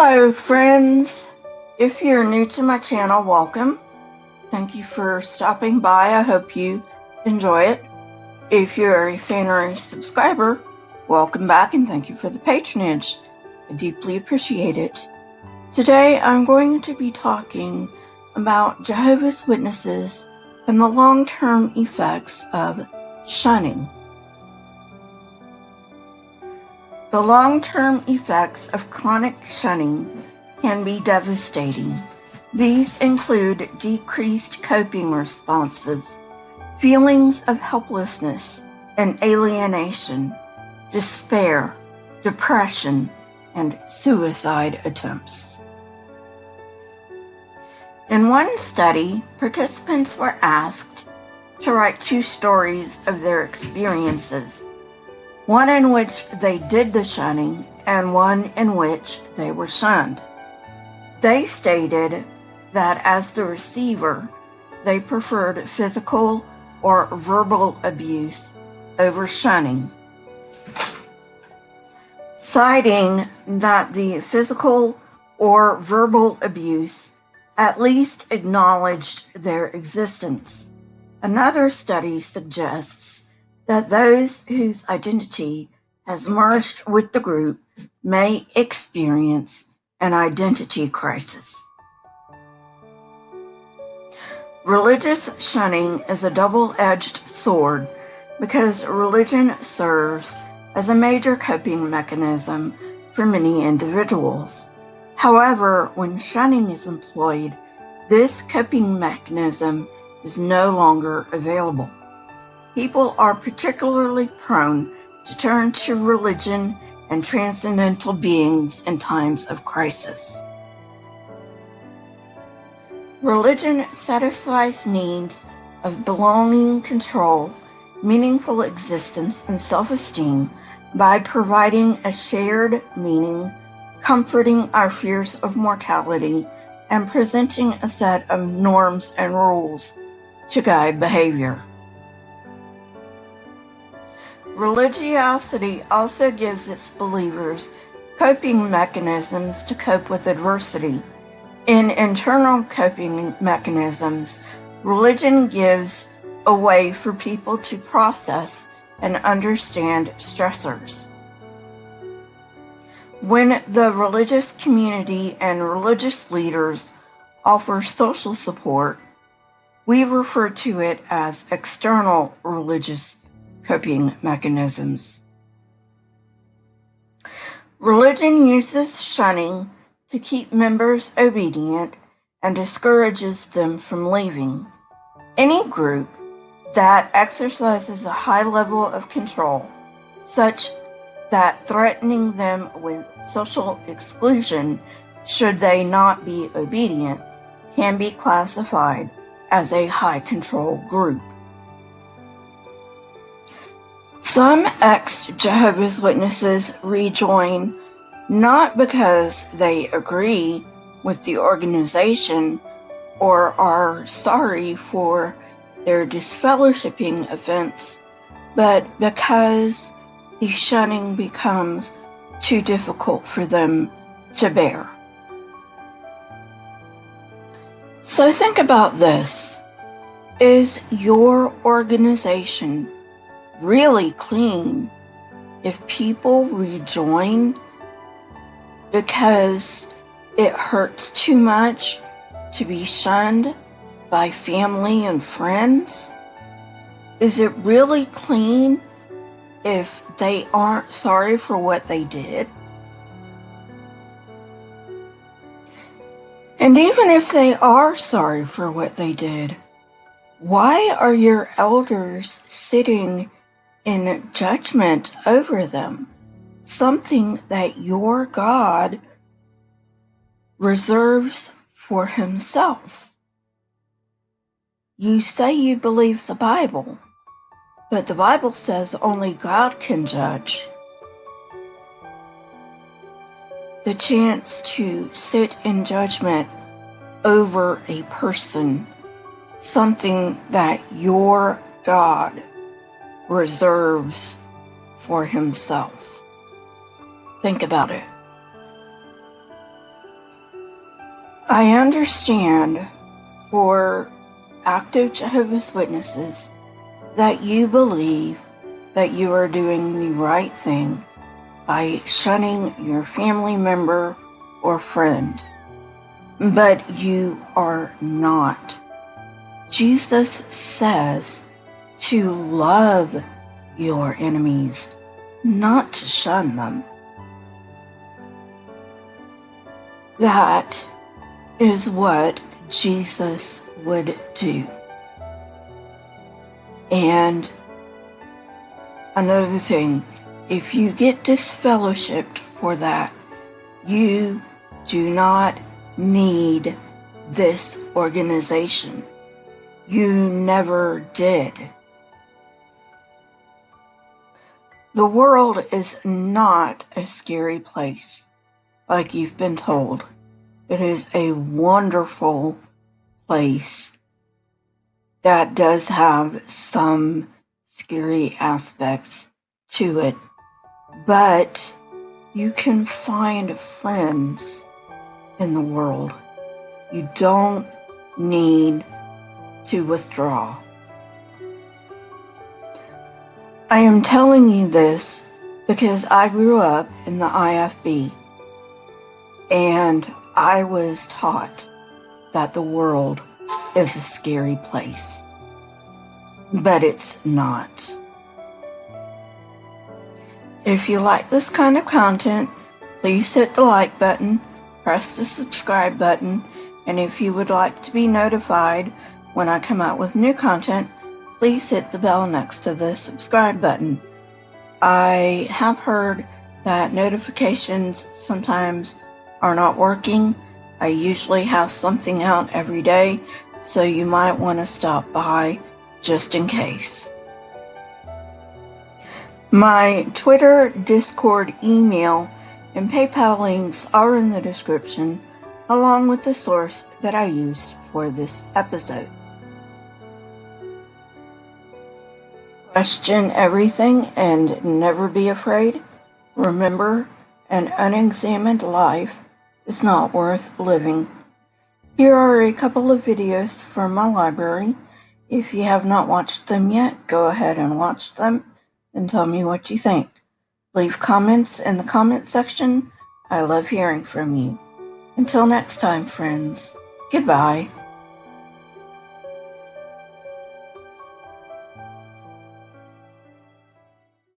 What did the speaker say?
Hello friends, if you're new to my channel, welcome. Thank you for stopping by. I hope you enjoy it. If you're a fan or a subscriber, welcome back and thank you for the patronage. I deeply appreciate it. Today I'm going to be talking about Jehovah's Witnesses and the long-term effects of shunning. The long-term effects of chronic shunning can be devastating. These include decreased coping responses, feelings of helplessness and alienation, despair, depression, and suicide attempts. In one study, participants were asked to write 2 stories of their experiences, one in which they did the shunning and one in which they were shunned. They stated that as the receiver, they preferred physical or verbal abuse over shunning, citing that the physical or verbal abuse at least acknowledged their existence. Another study suggests that those whose identity has merged with the group may experience an identity crisis. Religious shunning is a double-edged sword because religion serves as a major coping mechanism for many individuals. However, when shunning is employed, this coping mechanism is no longer available. People are particularly prone to turn to religion and transcendental beings in times of crisis. Religion satisfies needs of belonging, control, meaningful existence, and self-esteem by providing a shared meaning, comforting our fears of mortality, and presenting a set of norms and rules to guide behavior. Religiosity also gives its believers coping mechanisms to cope with adversity. In internal coping mechanisms, religion gives a way for people to process and understand stressors. When the religious community and religious leaders offer social support, we refer to it as external religious coping mechanisms. Religion uses shunning to keep members obedient and discourages them from leaving. Any group that exercises a high level of control, such that threatening them with social exclusion should they not be obedient, can be classified as a high control group. Some ex-Jehovah's Witnesses rejoin not because they agree with the organization or are sorry for their disfellowshipping offense, but because the shunning becomes too difficult for them to bear. So think about this. Is your organization really clean if people rejoin because it hurts too much to be shunned by family and friends? Is it really clean if they aren't sorry for what they did? And even if they are sorry for what they did, why are your elders sitting in judgment over them? Something that your God reserves for himself. You say you believe the Bible, but the Bible says only God can judge. The chance to sit in judgment over a person, something that your God reserves for himself. Think about it. I understand for active Jehovah's Witnesses that you believe that you are doing the right thing by shunning your family member or friend, but you are not. Jesus says to love your enemies, not to shun them. That is what Jesus would do. And another thing, if you get disfellowshipped for that, you do not need this organization. You never did. The world is not a scary place, like you've been told. It is a wonderful place that does have some scary aspects to it, but you can find friends in the world. You don't need to withdraw. I am telling you this because I grew up in the IFB and I was taught that the world is a scary place, but it's not. If you like this kind of content, please hit the like button, press the subscribe button, and if you would like to be notified when I come out with new content, please hit the bell next to the subscribe button. I have heard that notifications sometimes are not working. I usually have something out every day, so you might want to stop by just in case. My Twitter, Discord, email, and PayPal links are in the description, along with the source that I used for this episode. Question everything and never be afraid. Remember, an unexamined life is not worth living. Here are a couple of videos from my library. If you have not watched them yet, go ahead and watch them and tell me what you think. Leave comments in the comment section. I love hearing from you. Until next time, friends. Goodbye.